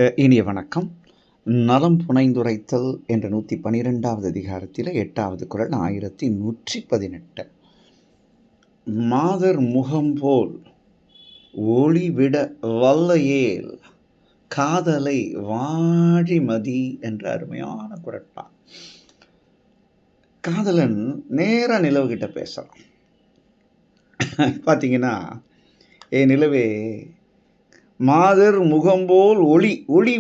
இனிய வணக்கம். நலம் புனைந்துரைத்தல் என்ற 112வது அதிகாரத்தில் 8வது குறள் 1118. மாதர் முகம்போல் ஒளிவிட வல்லையேல் காதலை வாழிமதி என்ற அருமையான குறட்பா. காதலன் நேரா நிலவுகிட்ட பேசலாம். பார்த்தீங்கன்னா, நிலவே, மாதர் முகம்போல் ஒளி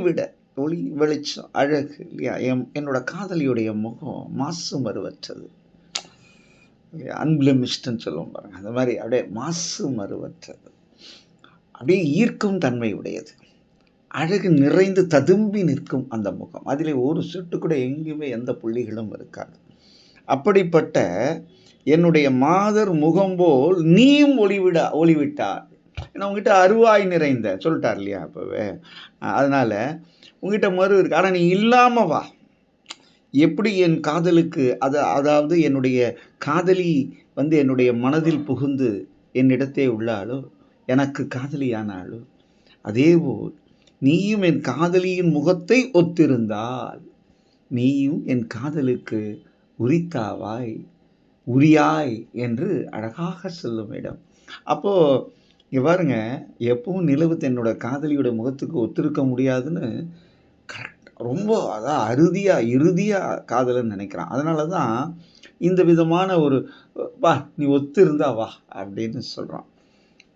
வெளிச்சம் அழகு இல்லையா? என்னோட காதலியுடைய முகம் மாசு மறுவற்றது, அன்பிளமிஷ்டுன்னு சொல்லுவோம் பாருங்க. அந்த மாதிரி அப்படியே மாசு மறுவற்றது, அப்படியே ஈர்க்கும் தன்மை உடையது, அழகு நிறைந்து ததும்பி நிற்கும் அந்த முகம். அதில் ஒரு சொட்டு கூட எங்கேயுமே எந்த புள்ளிகளும் இருக்காது. அப்படிப்பட்ட என்னுடைய மாதர் முகம்போல் நீயும் ஒளிவிட்டார். ஏன்னா உங்ககிட்ட அருவாய் நிறைந்த சொல்லிட்டார் இல்லையா அப்பவே. அதனால உங்ககிட்ட மறு இருக்கு, ஆனால் நீ இல்லாம வா. எப்படி என் காதலுக்கு அதாவது என்னுடைய காதலி என்னுடைய மனதில் புகுந்து என்னிடத்தே உள்ளாலோ, எனக்கு காதலியானாலோ, அதேபோல் நீயும் என் காதலியின் முகத்தை ஒத்திருந்தால் நீயும் என் காதலுக்கு உரித்தாவாய், உரியாய் என்று அழகாக சொல்லும் இடம். அப்போ இங்கே பாருங்க, எப்பவும் நிலவு தன்னோட காதலியோட முகத்துக்கு ஒத்திருக்க முடியாதுன்னு ரொம்ப அதான் இறுதியாக காதலன்னு நினைக்கிறான். அதனால தான் இந்த விதமான ஒரு வா நீ ஒத்து இருந்தா வா அப்படின்னு சொல்கிறான்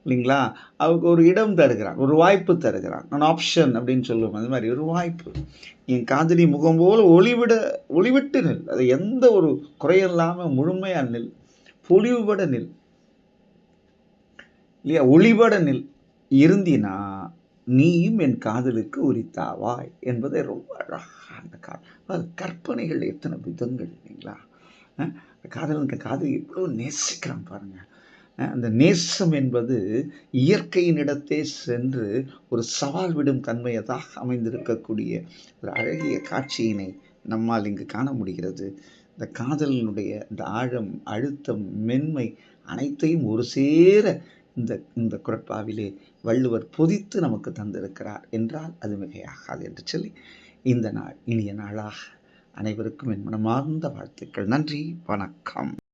இல்லைங்களா? அவருக்கு ஒரு இடம் தருகிறான், ஒரு வாய்ப்பு தருகிறான், நான் ஆப்ஷன் அப்படின்னு சொல்லுவோம். அது மாதிரி ஒரு வாய்ப்பு. என் காதலி முகம் போல் ஒளிவிட்டு நில், அது எந்த ஒரு குறையில்லாமல் முழுமையாக நில், பொலிவுபட நில் இல்லையா? ஒளிபட நில் இருந்தினா நீயும் என் காதலுக்கு உரித்தாவாய் என்பதை ரொம்ப அழகான கற்பனைகள் எத்தனை விதங்கள் இல்லைங்களா? காதலனுக்கு காதலி எவ்வளோ நேசிக்கிறான் பாருங்க. அந்த நேசம் என்பது இயற்கையினிடத்தே சென்று ஒரு சவால் விடும் தன்மையதாக அமைந்திருக்கக்கூடிய ஒரு அழகிய காட்சியினை நம்மால் இங்கு காண முடிகிறது. இந்த காதலினுடைய இந்த ஆழம், அழுத்தம், மென்மை அனைத்தையும் ஒரு சேர இந்த குறட்பாவிலே வள்ளுவர் பொதித்து நமக்கு தந்திருக்கிறார் என்றால் அது மிகையாகாது என்று சொல்லி, இந்த நாள் இனிய நாளாக அனைவருக்கும் என் மனமார்ந்த வாழ்த்துக்கள். நன்றி, வணக்கம்.